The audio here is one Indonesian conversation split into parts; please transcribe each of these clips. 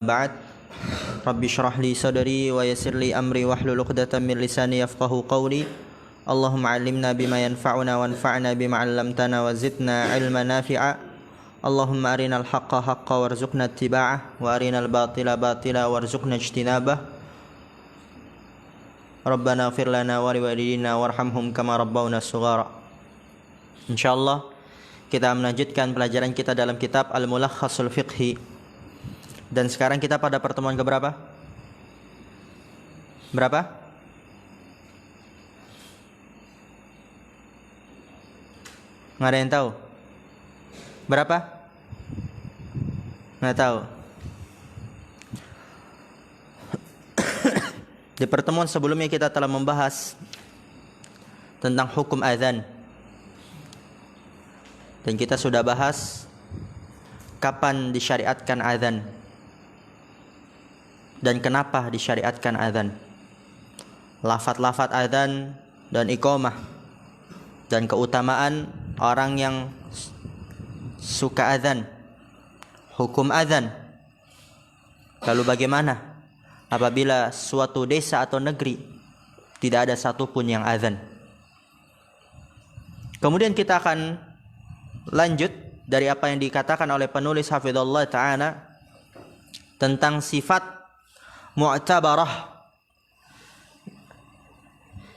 Ba'd. Rabbi shrah li sadri wa yassir li amri wahlul 'uqdatam min lisani yafqahu qawli. Allahumma 'allimna bima yanfa'una wanfa'na bima 'allamtana wa zidna 'ilman nafi'a. Allahumma arinal haqqa haqqan warzuqna ittiba'ah wa arinal batila batila warzuqna ijtinabah. Rabbana ighfir lana wa liwalidina warhamhum kama rabbawna shighara. Insyaallah kita melanjutkan pelajaran kita dalam kitab Al-Mulakhasul Fiqhi. Dan sekarang kita pada pertemuan keberapa? Berapa? Nggak ada yang tahu? Berapa? Nggak tahu. Di pertemuan sebelumnya kita telah membahas tentang hukum azan. Dan kita sudah bahas kapan disyariatkan azan dan kenapa disyariatkan azan, lafaz-lafaz azan dan iqamah, dan keutamaan orang yang suka azan, hukum azan. Lalu bagaimana apabila suatu desa atau negeri tidak ada satupun yang azan? Kemudian kita akan lanjut dari apa yang dikatakan oleh penulis hafizallahu ta'ala tentang sifat mu'tabarah,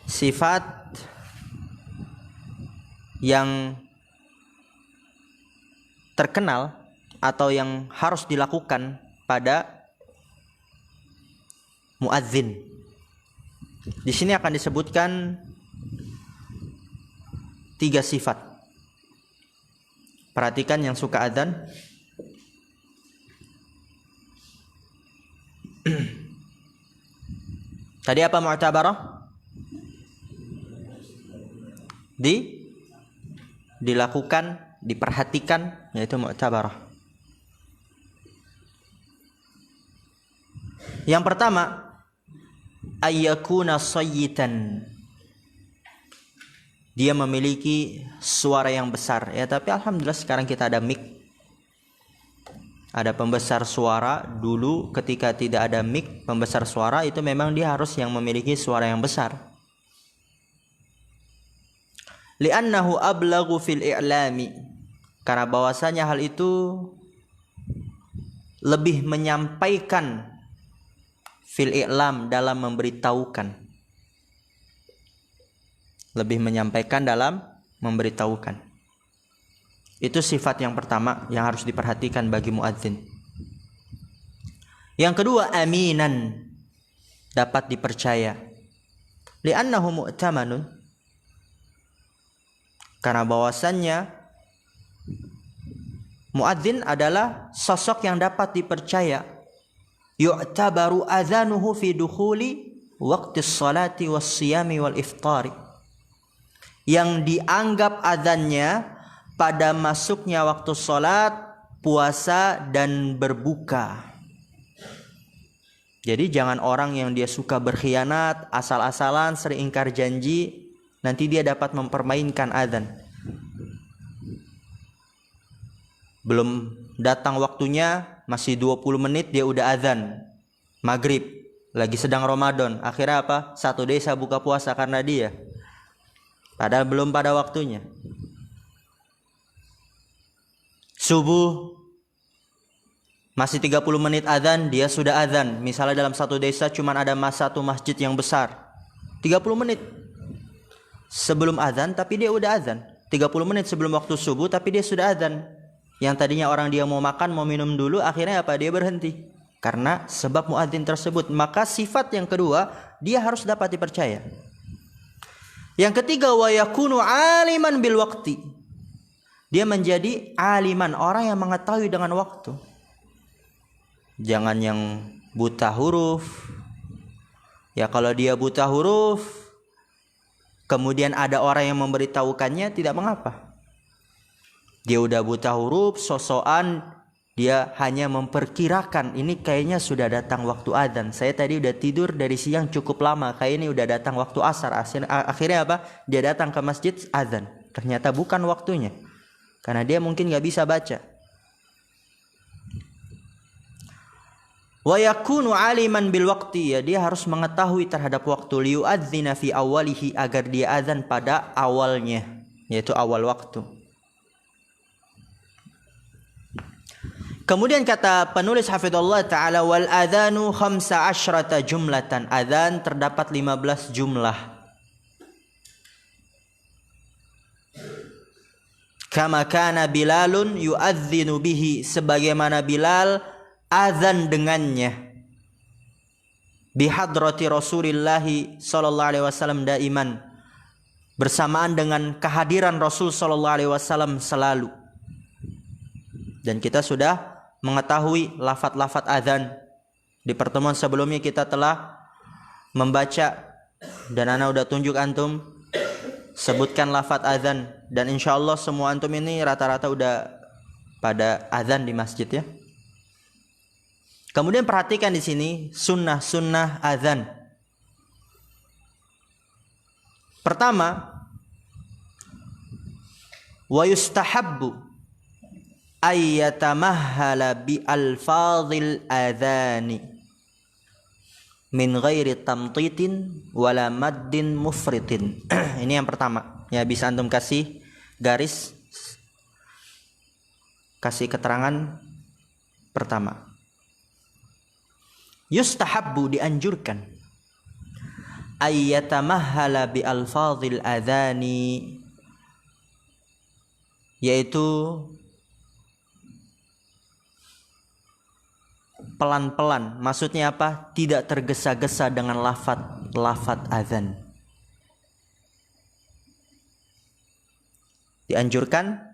sifat yang terkenal atau yang harus dilakukan pada muadzin. Di sini akan disebutkan 3 sifat. Perhatikan yang suka adzan. Tadi apa mu'tabarah? Dilakukan, diperhatikan, yaitu mu'tabarah. Yang pertama, ayyakuna sayyitan. Dia memiliki suara yang besar. Ya, tapi alhamdulillah sekarang kita ada mic. Ada pembesar suara. Dulu ketika tidak ada mic, pembesar suara itu memang dia harus yang memiliki suara yang besar. Li'annahu ablaghu fil i'lami. Karena bahwasanya hal itu lebih menyampaikan fil i'lam, dalam memberitahukan. Lebih menyampaikan dalam memberitahukan. Itu sifat yang pertama yang harus diperhatikan bagi muadzin. Yang kedua, aminan, dapat dipercaya. Li'annahu mu'tamanun, karena bahwasannya muadzin adalah sosok yang dapat dipercaya. Yu'tabaru adzanuhu fi dukhuli waqtis salati was siyami wal iftari. Yang dianggap azannya pada masuknya waktu sholat, puasa, dan berbuka. Jadi jangan orang yang dia suka berkhianat, asal-asalan, sering ingkar janji, nanti dia dapat mempermainkan azan. Belum datang waktunya, masih 20 menit dia udah azan maghrib, lagi sedang Ramadan. Akhirnya apa? Satu desa buka puasa karena dia, padahal belum pada waktunya. Subuh masih 30 menit azan, dia sudah azan. Misalnya dalam satu desa cuma ada satu masjid yang besar, 30 menit sebelum azan tapi dia udah azan. 30 menit sebelum waktu subuh tapi dia sudah azan. Yang tadinya orang dia mau makan, mau minum dulu, akhirnya apa? Dia berhenti karena sebab muadzin tersebut. Maka sifat yang kedua, dia harus dapat dipercaya. Yang ketiga, wa yakunu aliman bil waqti. Dia menjadi aliman, orang yang mengetahui dengan waktu. Jangan yang buta huruf. Ya, kalau dia buta huruf, kemudian ada orang yang memberitahukannya, tidak mengapa. Dia udah buta huruf, sosokan, dia hanya memperkirakan, ini kayaknya sudah datang waktu adzan. Saya tadi udah tidur dari siang cukup lama, kayaknya udah datang waktu asar. Akhirnya apa? Dia datang ke masjid adzan. Ternyata bukan waktunya. Karena dia mungkin gak bisa baca. Wa yakunu aliman bil waqti, ya dia harus mengetahui terhadap waktu, liyu'adzina fi awalihi, agar dia azan pada awalnya, yaitu awal waktu. Kemudian kata penulis hafizallahu taala, wal adzanu 15 jumlatan, adzan terdapat 15 jumlah. Kama kana Bilalun yu'adzinu bihi, sebagaimana Bilal azan dengannya. Bihadrati Rasulillahi sallallahu alaihi wasallam daiman, bersamaan dengan kehadiran Rasul sallallahu alaihi wasallam selalu. Dan kita sudah mengetahui lafaz-lafaz azan. Di pertemuan sebelumnya kita telah membaca, dan ana udah tunjuk antum, sebutkan lafaz azan, dan insyaallah semua antum ini rata-rata udah pada azan di masjid ya. Kemudian perhatikan di sini sunnah-sunnah azan. Pertama, wa yustahabbu ayyatamahala bi alfadhil adhani min ghairi tamtitin wala maddin mufritin. Ini yang pertama. Ya, bisa antum kasih garis, kasih keterangan pertama. Yustahabbu, dianjurkan, ayyatamahala bi alfadhil adhani, yaitu pelan-pelan. Maksudnya apa? Tidak tergesa-gesa dengan lafaz azan. Dianjurkan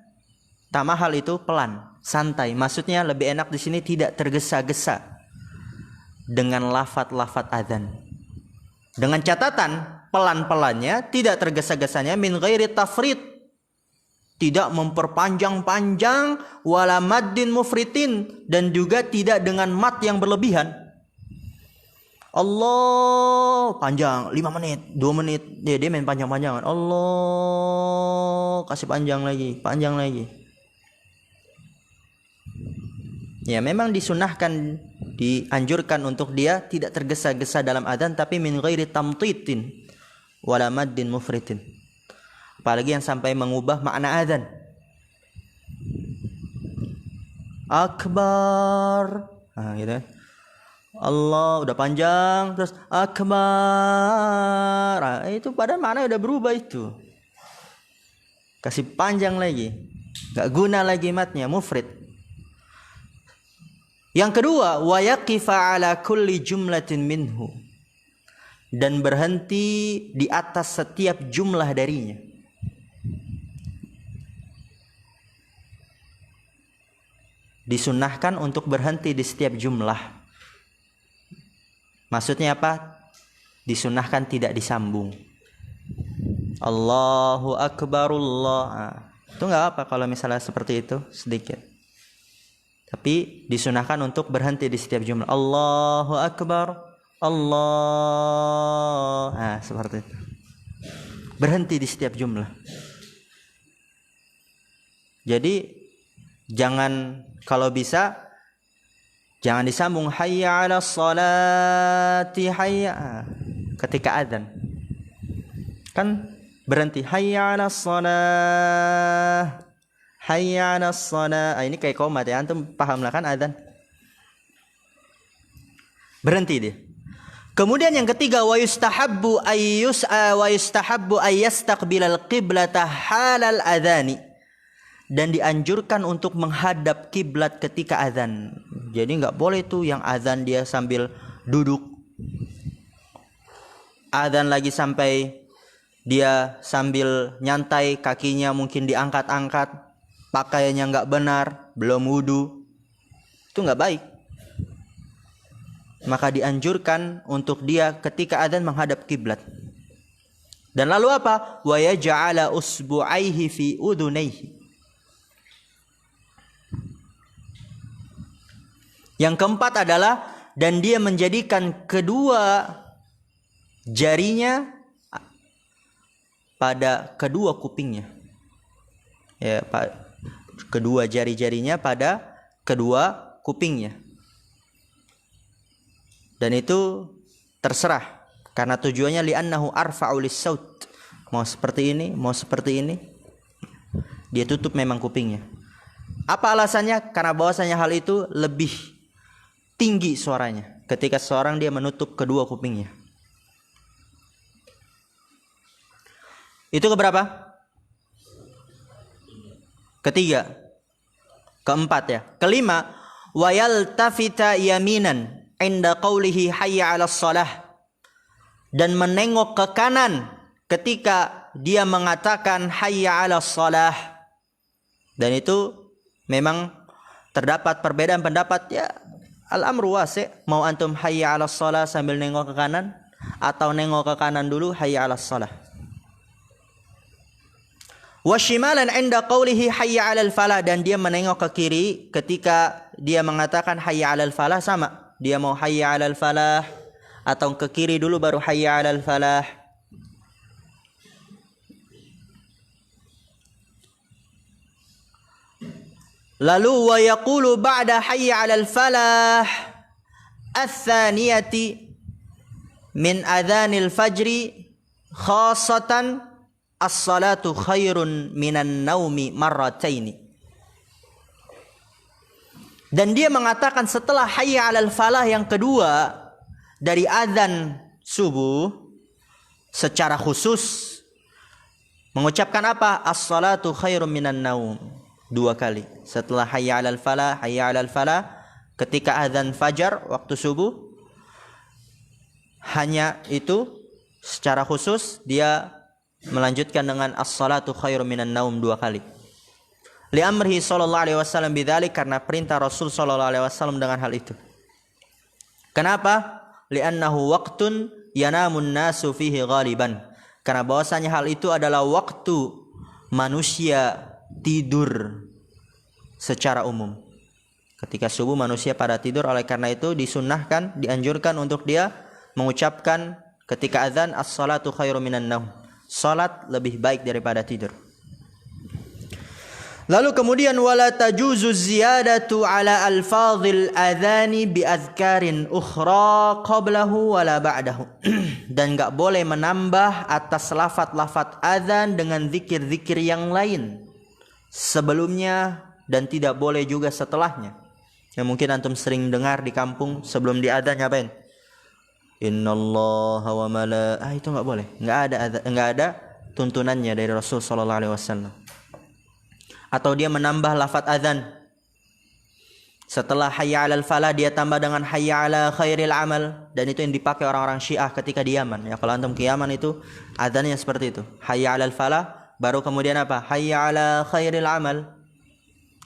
tamahal itu pelan, santai. Maksudnya lebih enak di sini tidak tergesa-gesa dengan lafaz azan. Dengan catatan pelan-pelannya, tidak tergesa-gesanya, min ghairi tafrid, tidak memperpanjang-panjang, wala maddin mufritin, dan juga tidak dengan mat yang berlebihan. Allah panjang 5 menit, 2 menit, dia main panjang-panjangan. Allah kasih panjang lagi. Ya, memang disunahkan, dianjurkan untuk dia tidak tergesa-gesa dalam adzan, tapi min ghairi tamtitin wala maddin mufritin. Apalagi yang sampai mengubah makna adzan. Akbar, gitu. Allah udah panjang, terus akbar, itu pada makna udah berubah itu. Kasih panjang lagi, gak guna lagi matnya, mufrid. Yang kedua, wa yaqifa ala kulli jumlatin minhu, dan berhenti di atas setiap jumlah darinya. Disunnahkan untuk berhenti di setiap jumlah. Maksudnya apa? Disunnahkan tidak disambung. Allahu Akbar, Allah. Itu nggak apa kalau misalnya seperti itu, sedikit. Tapi disunahkan untuk berhenti di setiap jumlah. Allahu Akbar, Allah. Seperti itu. Berhenti di setiap jumlah. Jadi jangan, kalau bisa jangan disambung hayya 'alas sholati, hayya ketika adzan. Kan berhenti hayya 'alas sholah, hayya 'alas shalah. Ini kayak qomat ya, antum paham lah kan adzan. Berhenti dia. Kemudian yang ketiga, wa yustahabbu ayyastaqbilal qiblata halal adzani, dan dianjurkan untuk menghadap kiblat ketika azan. Jadi nggak boleh tuh yang azan dia sambil duduk, azan lagi sampai dia sambil nyantai, kakinya mungkin diangkat-angkat, pakaiannya nggak benar, belum wudu, itu nggak baik. Maka dianjurkan untuk dia ketika azan menghadap kiblat. Dan lalu apa? Wa yaj'ala usbu'aihi fi udunaihi. Yang keempat adalah, dan dia menjadikan kedua jarinya pada kedua kupingnya. Ya, kedua jari-jarinya pada kedua kupingnya. Dan itu terserah, karena tujuannya li'annahu arfa'u lis-saut. Mau seperti ini, mau seperti ini, dia tutup memang kupingnya. Apa alasannya? Karena bahwasanya hal itu lebih tinggi suaranya ketika seorang dia menutup kedua kupingnya. Itu keberapa? Ketiga. Keempat ya. Kelima, wa yaltafita yaminan inda qawlihi hayya 'alas shalah, dan menengok ke kanan ketika dia mengatakan hayya 'alas shalah. Dan itu memang terdapat perbedaan pendapat ya, al-amru wasi', mau antum hayya 'alas shalah sambil nengok ke kanan atau nengok ke kanan dulu hayya 'alas shalah. Wa shimalan 'inda qawlihi hayya 'alal falah, dan dia menengok ke kiri ketika dia mengatakan hayya 'alal falah, sama. Dia mau hayya 'alal falah atau ke kiri dulu baru hayya 'alal falah. Lalu wa yaqulu ba'da hayya 'alal falah ats-tsaniyati min adzanil fajri khassatan as-salatu khairun minan naumi marrataini. Dan dia mengatakan setelah hayya 'alal falah yang kedua dari azan subuh secara khusus mengucapkan apa? As-salatu khairun minan naum, 2 kali. Setelah hayya 'alal falah ketika azan fajar waktu subuh, hanya itu secara khusus dia melanjutkan dengan as-salatu khairum minan naum 2 kali. Li amrihi sallallahu alaihi wasallam bidzalik, karena perintah Rasul sallallahu alaihi wasallam dengan hal itu. Kenapa? Li'annahu waqtun yanamun nasu fihi ghaliban. Karena bahwasanya hal itu adalah waktu manusia tidur secara umum. Ketika subuh manusia pada tidur, oleh karena itu disunnahkan, dianjurkan untuk dia mengucapkan ketika azan as-salatu khairum minan naum. Salat lebih baik daripada tidur. Lalu kemudian wala tajuzu ziyadatu ala alfadhil adhani bi adhkarin ukhra qablahu wala ba'dahu. Dan enggak boleh menambah atas lafaz-lafaz azan dengan zikir-zikir yang lain sebelumnya, dan tidak boleh juga setelahnya. Yang mungkin antum sering dengar di kampung sebelum diadzan ngapain? Innallaha wa itu enggak boleh. Enggak ada tuntunannya dari Rasul sallallahu alaihi wasallam. Atau dia menambah lafaz azan. Setelah hayya 'alal falah dia tambah dengan hayya 'ala khairil amal, dan itu yang dipakai orang-orang Syiah ketika di Yaman. Ya, kalau antum ke Yaman itu azannya seperti itu. Hayya 'alal falah, baru kemudian apa? Hayya 'ala khairil amal.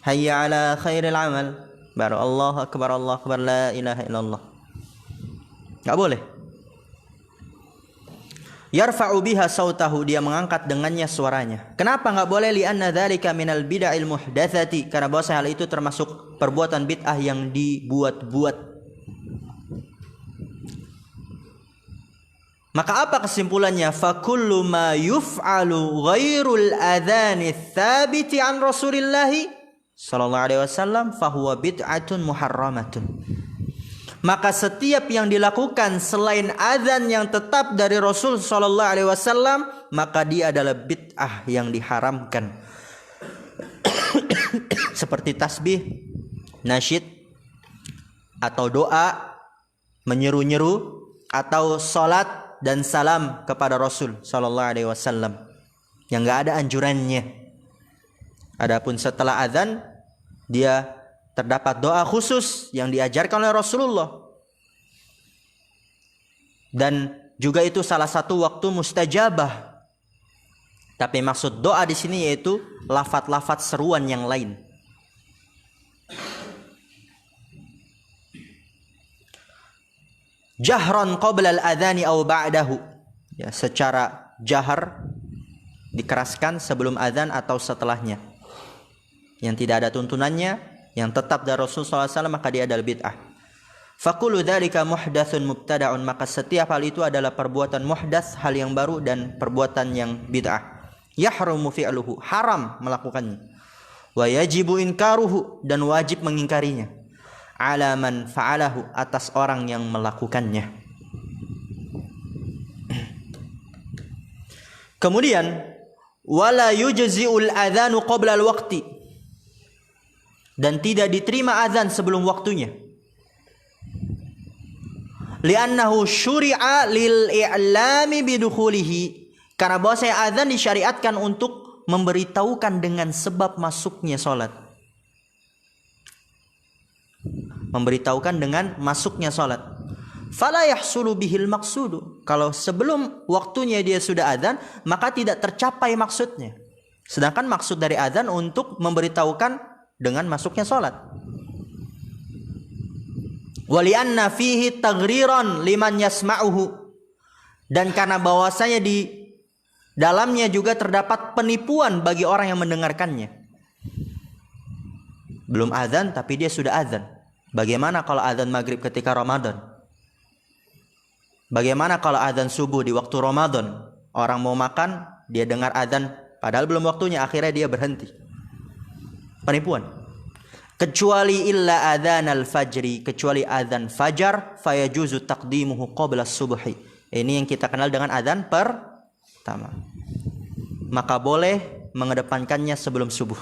Hayya 'ala khairil amal. Baru Allahu akbar la ilaha illallah. Enggak boleh. Yarfa'u biha sautahu, dia mengangkat dengannya suaranya. Kenapa enggak boleh? Li'anna dzalika minal bid'il muhdatsati, karena bahwa hal itu termasuk perbuatan bid'ah yang dibuat-buat. Maka apa kesimpulannya? Fa kullu ma yuf'alu ghairul adzani tsabiti an Rasulillah sallallahu alaihi wasallam fa huwa bid'atun muharramatun. Maka setiap yang dilakukan selain azan yang tetap dari Rasul sallallahu alaihi wasallam, maka dia adalah bid'ah yang diharamkan. Seperti tasbih, nasyid, atau doa, menyeru-nyeru, atau salat dan salam kepada Rasul sallallahu alaihi wasallam yang enggak ada anjurannya. Adapun setelah azan, dia terdapat doa khusus yang diajarkan oleh Rasulullah. Dan juga itu salah satu waktu mustajabah. Tapi maksud doa di sini yaitu lafaz-lafaz seruan yang lain. Jahran qabla al-adhani aw ba'dahu. Ya, secara jahar dikeraskan sebelum azan atau setelahnya. Yang tidak ada tuntunannya, yang tetap dari Rasul SAW, maka dia adalah bid'ah. Faqulu dzalika muhdatsun mubtada'un, maka setiap hal itu adalah perbuatan muhdats, hal yang baru, dan perbuatan yang bid'ah. Yahrumu fi'luhu, haram melakukannya. Wa yajibu inkaruhu, dan wajib mengingkarinya. ala man fa'alahu, atas orang yang melakukannya. Kemudian wala yujzi'ul adzanu qabla al-waqti, dan tidak diterima azan sebelum waktunya. Li'annahu syuri'a lil i'lami bidukhulihi, karena bahwasanya azan disyariatkan untuk memberitahukan dengan sebab masuknya salat. Memberitahukan dengan masuknya salat. Fala yahsulu bihil maqsudu, kalau sebelum waktunya dia sudah azan, maka tidak tercapai maksudnya. Sedangkan maksud dari azan untuk memberitahukan dengan masuknya salat. Walianna fihi taghriran liman yasma'uhu, dan karena bahwasanya di dalamnya juga terdapat penipuan bagi orang yang mendengarkannya. Belum azan tapi dia sudah azan. Bagaimana kalau azan maghrib ketika Ramadan? Bagaimana kalau azan subuh di waktu Ramadan? Orang mau makan, dia dengar azan padahal belum waktunya, akhirnya dia berhenti. Penipuan. Kecuali illa adzan al-fajri, kecuali azan fajar, fayajuzu taqdimuhu qabla subuhi. Ini yang kita kenal dengan azan pertama. Maka boleh mengedepankannya sebelum subuh.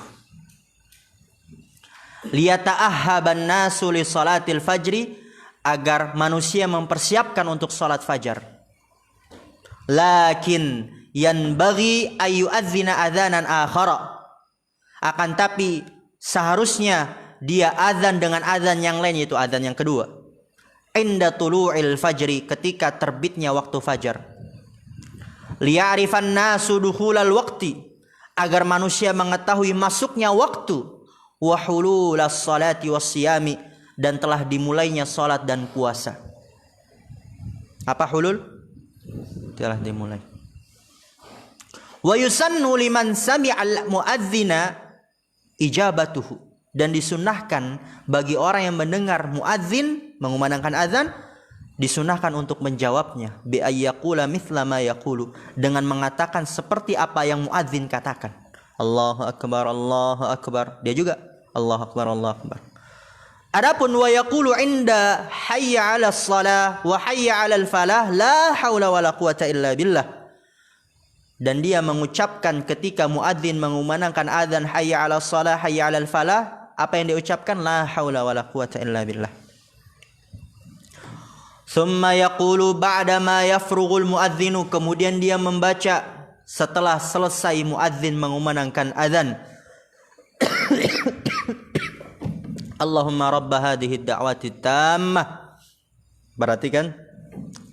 Liyata'ahhaban nasu li salatil fajri, agar manusia mempersiapkan untuk salat fajar. Lakin yanbaghi ayyu'adzina adzanan akhara, akan tapi seharusnya dia azan dengan azan yang lain, yaitu azan yang kedua. Inda tulu'il fajri, ketika terbitnya waktu fajar. Liya'rifan nasu dukhulal waqti, agar manusia mengetahui masuknya waktu. Wa hululas salati wassiyami, dan telah dimulainya salat dan puasa. Apa hulul? Telah dimulai. Wa yusannu liman sami'al muadzina ijabatuhu, dan disunnahkan bagi orang yang mendengar muadzin mengumandangkan azan, disunnahkan untuk menjawabnya bi ayyaqula mithla ma yaqulu, dengan mengatakan seperti apa yang muadzin katakan. Allahu akbar, Allahu akbar. Dia juga Allahu akbar, Allahu akbar. Adapun wa yaqulu inda hayya 'alas shalah wa hayya 'alal falah la haula wala quwata illa billah, dan dia mengucapkan ketika muadzin mengumandangkan azan hayya 'alas shalah hayya 'alal falah, apa yang dia ucapkan? La haula wala quwata illa billah. Thumma yaqulu ba'da ma yafrughul muadzinu, kemudian dia membaca setelah selesai muadzin mengumandangkan azan, Allahumma rabba hadhihi ad-da'wati tammah, berarti kan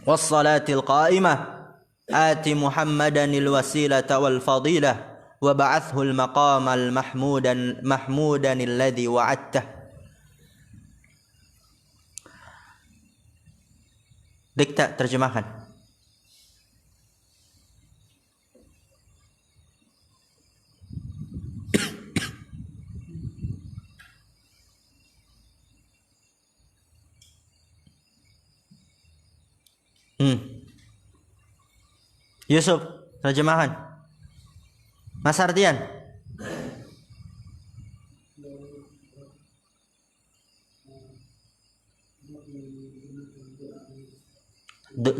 wassalatil qa'imah ati muhammadanil wasilata wal fadilah wa ba'athul maqamal mahmudan alladhi wa'adtah. Dikta terjemahkan. Yusuf, terjemahan. Mas Ardian.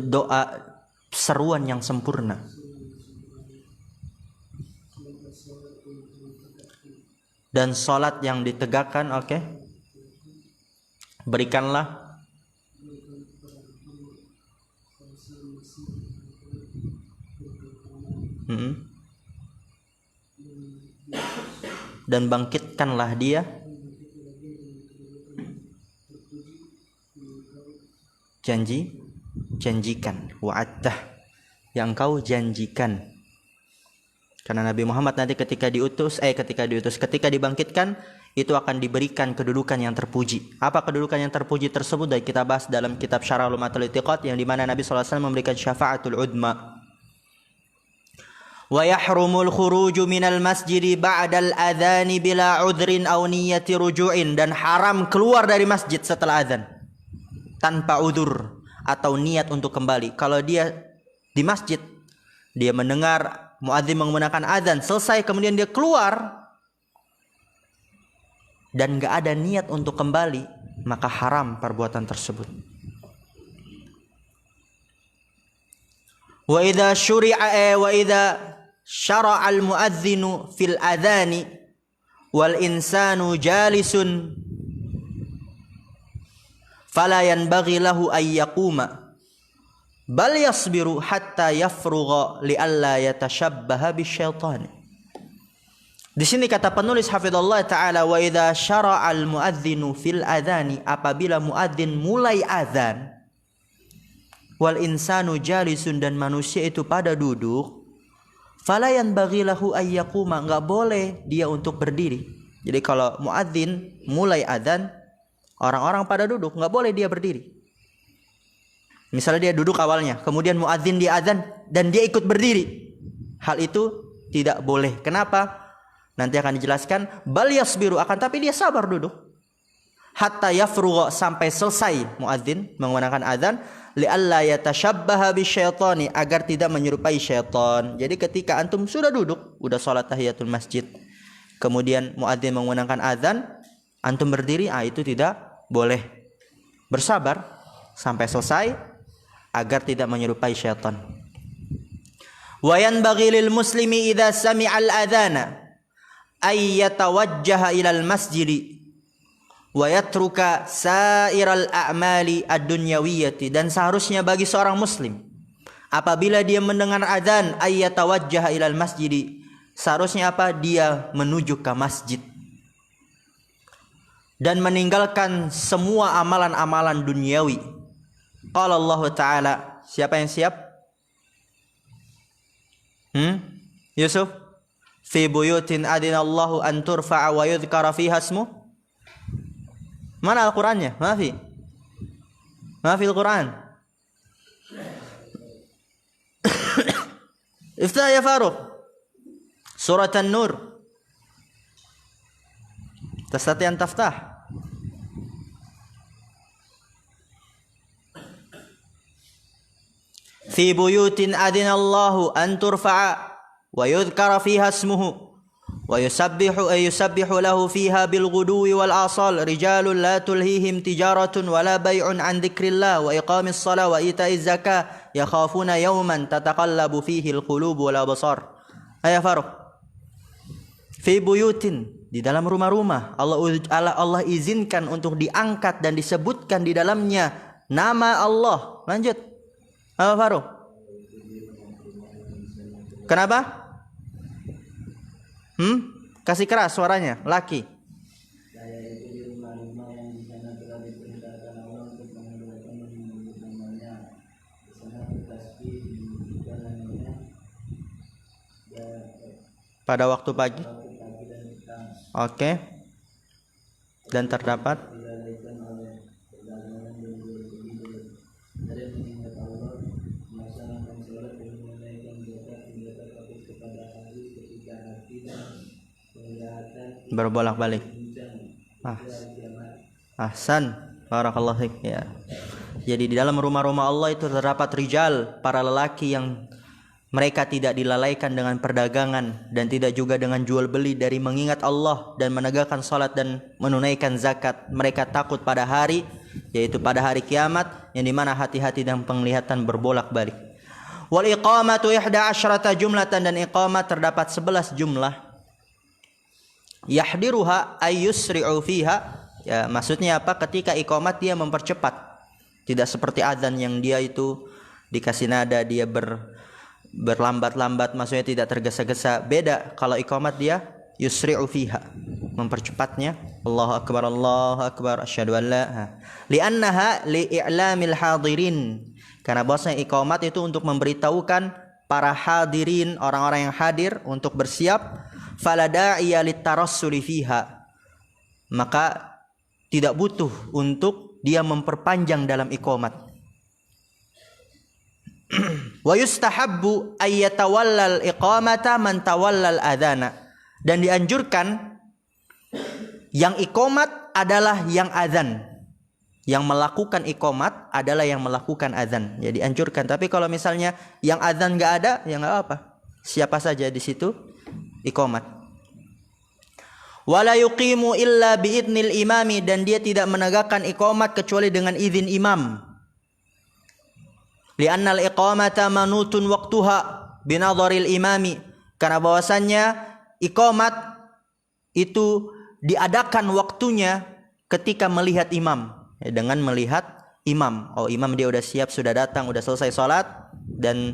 Doa seruan yang sempurna. Dan salat yang ditegakkan, oke. Berikanlah dan bangkitkanlah dia janjikan wa'attah, yang kau janjikan. Karena Nabi Muhammad nanti ketika dibangkitkan itu akan diberikan kedudukan yang terpuji. Apa kedudukan yang terpuji tersebut? Dan kita bahas dalam kitab Syarah Ulumatul I'tiqad, yang dimana Nabi SAW memberikan syafaatul udma. Wa yahrumul khuruju minal masjidi ba'dal adhani bila udhrin aw niyati ruju'in, dan haram keluar dari masjid setelah azan tanpa udzur atau niat untuk kembali. Kalau dia di masjid, dia mendengar muadzin menggunakan azan, selesai kemudian dia keluar dan enggak ada niat untuk kembali, maka haram perbuatan tersebut. Wa idza syara'a al-mu'adzinu fil adhani wal insanu jalisun fala yanbaghi lahu ay yaquma bal yasbiru hatta yafrugha li alla yatashabbaha bisyaitan. Di sini kata penulis hafizallahu taala, wa idza syara'al muadzinu fil adzani, apabila muadzin mulai azan, wal insanu jalisun, dan manusia itu pada duduk, fala yanbaghi lahu ay yaquma, enggak boleh dia untuk berdiri. Jadi kalau muadzin mulai azan, orang-orang pada duduk, enggak boleh dia berdiri. Misalnya dia duduk awalnya, kemudian muadzin dia azan dan dia ikut berdiri. Hal itu tidak boleh. Kenapa? Nanti akan dijelaskan, bal yasbiru, akan tapi dia sabar duduk. Hatta yafrugha, sampai selesai muadzin menggunakan azan, li'alla yatashabbaha bisyaitani, agar tidak menyerupai syaitan. Jadi ketika antum sudah duduk, udah sholat tahiyatul masjid, kemudian muadzin menggunakan azan, antum berdiri, itu tidak boleh. Bersabar sampai selesai agar tidak menyerupai syaitan. Wa yanbaghi lil muslimi idza sami'al adzana ay yatawajjaha ilal masjidi wa yatruka sairal a'mali ad-dunyawiyyati, dan seharusnya bagi seorang muslim apabila dia mendengar azan ay yatawajjaha ilal masjidi, seharusnya apa? Dia menuju ke masjid dan meninggalkan semua amalan-amalan duniawi. Qala Allah Ta'ala, siapa yang siap? Yusuf? Fi buyutin adinallahu an turfa'a wa yudhkara fiha ismu. Mana Al-Qur'annya? Mafi Al-Qur'an. Iftah ya Faruq Surat An-Nur. Tastati an taftah. Fi buyutin adinallahu an turfa'a wa yudhkara fiha ismuhu wa yusabbihu lahu fiha bil ghuduwi wal asal rijalun la tulhihim tijaratun wala bay'un an dzikrillah wa iqamis shalah wa ita'iz zakah yakhafuna yawman tataqallabu fihi al qulub wal absar. Ayat Faruq. Fi buyutin, di dalam rumah-rumah Allah izinkan untuk diangkat dan disebutkan di dalamnya nama Allah. Lanjut. Apa Faruq? Kenapa? Kasih keras suaranya, laki. Pada waktu pagi. Oke. Dan terdapat berbolak-balik. Ahsan, barakallahu fiik ya. Jadi di dalam rumah-rumah Allah itu terdapat rijal, para lelaki yang mereka tidak dilalaikan dengan perdagangan dan tidak juga dengan jual beli dari mengingat Allah dan menegakkan salat dan menunaikan zakat. Mereka takut pada hari, yaitu pada hari kiamat, yang dimana hati-hati dan penglihatan berbolak-balik. Wal iqamatu 11 jumlatan, dan iqamat terdapat 11 jumlah. Yahdiruha ayyusri'u fiha, ya maksudnya apa? Ketika iqamat dia mempercepat, tidak seperti azan yang dia itu dikasih nada dia berlambat-lambat, maksudnya tidak tergesa-gesa. Beda kalau iqamat dia yusri'u fiha, mempercepatnya. Allahu akbar asyhadu an la li'annaha li'i'lamil hadirin, karena bahwasanya iqamat itu untuk memberitahukan para hadirin, orang-orang yang hadir untuk bersiap. Fala da'iya litarassuli fiha, maka tidak butuh untuk dia memperpanjang dalam iqamat. Wa yustahabbu ayyatawallal iqamata man tawallal adana, dan dianjurkan yang iqamat adalah yang azan, yang melakukan iqamat adalah yang melakukan azan. Jadi dianjurkan. Tapi kalau misalnya yang azan enggak ada, ya enggak apa, siapa saja di situ iqamat. Wala yuqimu illa biidnil imami, dan dia tidak menegakkan iqamat kecuali dengan izin imam. Li'annal iqamata manutun waqtuha binadharil imami, karena bahwasannya iqamat itu diadakan waktunya ketika melihat imam, dengan melihat imam. Oh, imam dia udah siap, sudah datang, udah selesai salat dan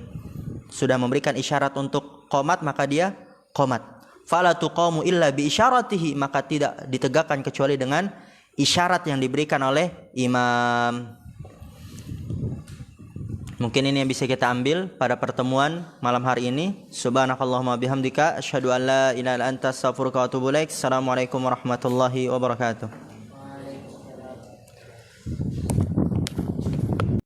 sudah memberikan isyarat untuk qomat, maka dia qomat. Fala tuqamu illa bi isyaratihi, maka tidak ditegakkan kecuali dengan isyarat yang diberikan oleh imam. Mungkin ini yang bisa kita ambil pada pertemuan malam hari ini. Subhanakallahumma bihamdika asyhadu an la ilaha illa anta astaghfiruka wa atubu ilaik. Assalamualaikum warahmatullahi wabarakatuh.